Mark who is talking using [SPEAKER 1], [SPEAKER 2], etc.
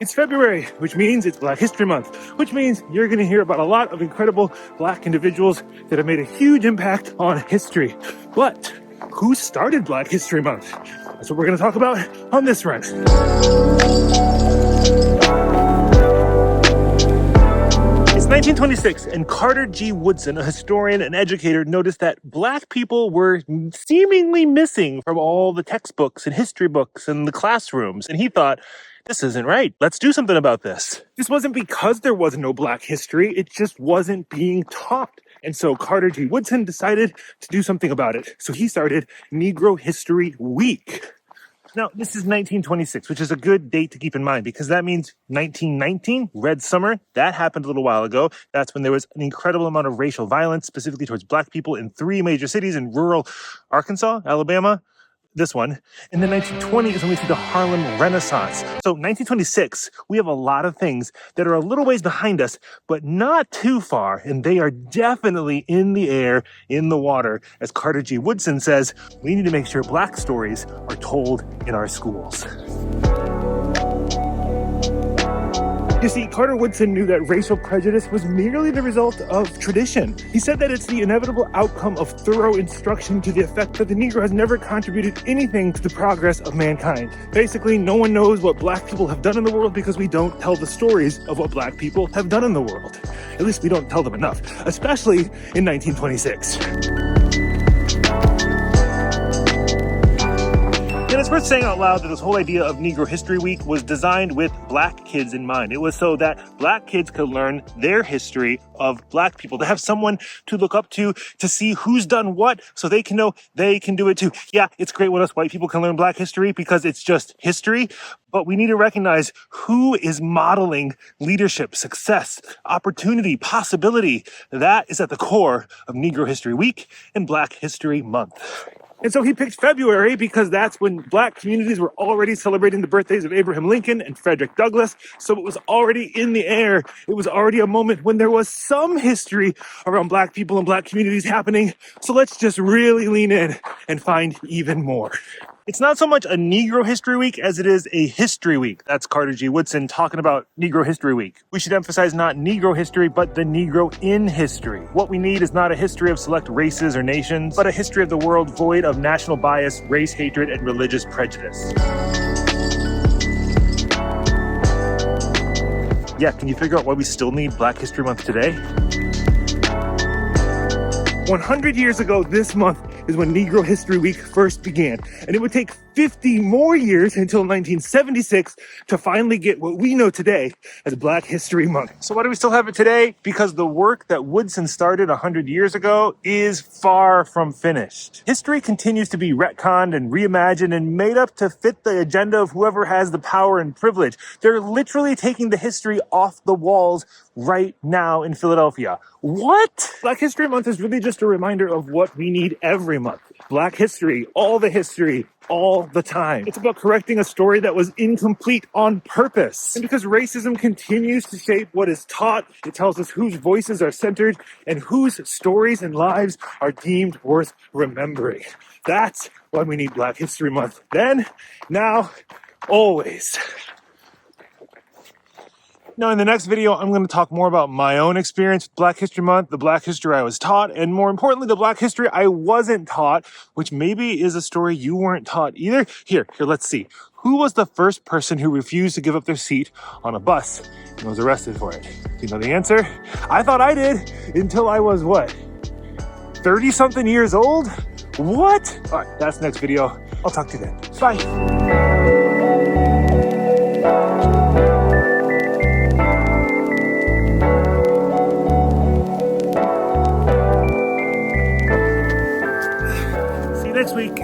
[SPEAKER 1] It's February, which means it's Black History Month, which means you're going to hear about a lot of incredible Black individuals that have made a huge impact on history. But who started Black History Month? That's what we're going to talk about on this run. It's 1926, and Carter G. Woodson, a historian and educator, noticed that Black people were seemingly missing from all the textbooks and history books and the classrooms. And he thought, this isn't right. Let's do something about this. This wasn't because there was no Black history. It just wasn't being taught. And so Carter G. Woodson decided to do something about it. So he started Negro History Week. Now, this is 1926, which is a good date to keep in mind because that means 1919, Red Summer, that happened a little while ago. That's when there was an incredible amount of racial violence, specifically towards Black people in 3 major cities in rural Arkansas, Alabama, this one. And then 1920 is when we see the Harlem Renaissance. So 1926, we have a lot of things that are a little ways behind us, but not too far. And they are definitely in the air, in the water. As Carter G. Woodson says, we need to make sure Black stories are told in our schools. You see, Carter Woodson knew that racial prejudice was merely the result of tradition. He said that it's the inevitable outcome of thorough instruction to the effect that the Negro has never contributed anything to the progress of mankind. Basically, no one knows what Black people have done in the world because we don't tell the stories of what Black people have done in the world. At least we don't tell them enough, especially in 1926. And it's worth saying out loud that this whole idea of Negro History Week was designed with Black kids in mind. It was so that Black kids could learn their history of Black people, to have someone to look up to see who's done what, so they can know they can do it too. Yeah, it's great when us white people can learn Black history because it's just history, but we need to recognize who is modeling leadership, success, opportunity, possibility. That is at the core of Negro History Week and Black History Month. And so he picked February because that's when Black communities were already celebrating the birthdays of Abraham Lincoln and Frederick Douglass. So it was already in the air. It was already a moment when there was some history around Black people and Black communities happening. So let's just really lean in and find even more. It's not so much a Negro History Week as it is a History Week. That's Carter G. Woodson talking about Negro History Week. We should emphasize not Negro history, but the Negro in history. What we need is not a history of select races or nations, but a history of the world void of national bias, race hatred, and religious prejudice. Yeah, can you figure out why we still need Black History Month today? 100 years ago this month is when Negro History Week first began, and it would take 50 more years until 1976 to finally get what we know today as Black History Month. So why do we still have it today? Because the work that Woodson started 100 years ago is far from finished. History continues to be retconned and reimagined and made up to fit the agenda of whoever has the power and privilege. They're literally taking the history off the walls right now in Philadelphia. What? Black History Month is really just a reminder of what we need every month. Black history, all the history, all the time. It's about correcting a story that was incomplete on purpose. And because racism continues to shape what is taught, it tells us whose voices are centered and whose stories and lives are deemed worth remembering. That's why we need Black History Month. Then, now, always. Now, in the next video, I'm going to talk more about my own experience with Black History Month, the Black history I was taught, and more importantly, the Black history I wasn't taught, which maybe is a story you weren't taught either. Here, let's see. Who was the first person who refused to give up their seat on a bus and was arrested for it? Do you know the answer? I thought I did until I was, 30-something years old? What? All right, that's the next video. I'll talk to you then. Bye. Next week.